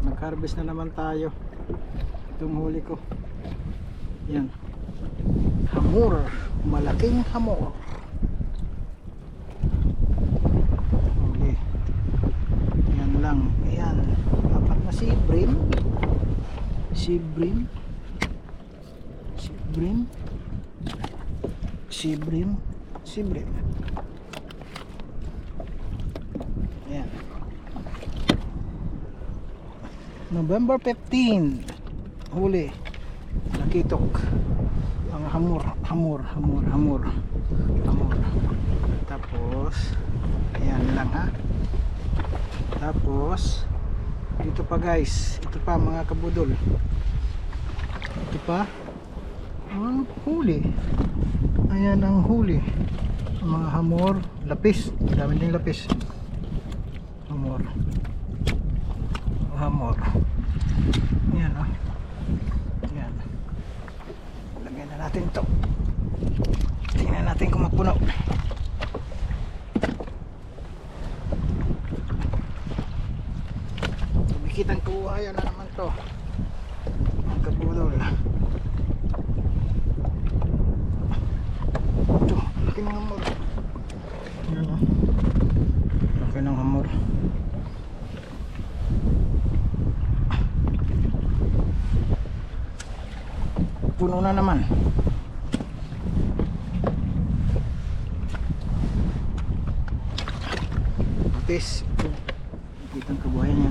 Nag-harvest na naman tayo. Itong huli ko. Yan. Hamor. Malaking hamor. Huli. Yan lang. Ayan. Apat na sibrim. Sibrim. Sibrim. Sibrim. Sibrim. Ayan. November 15, huli, nakitok ang hamor. Tapos ayan lang ha. Tapos dito pa guys, ito pa mga kabudol, ito pa ang huli. Ayan ang huli, ang mga hamor, lapis, dami ding lapis. Hamor. Yan o. Yan. Lagyan na natin to. Tingnan natin kung mapuno. Kumikitang kuwayan na naman to. Ang kabudol. Ito. Laki ng hamor. Yan o. Laki ng hamor. Puno na naman. Tis, kitang kabuhayan niya.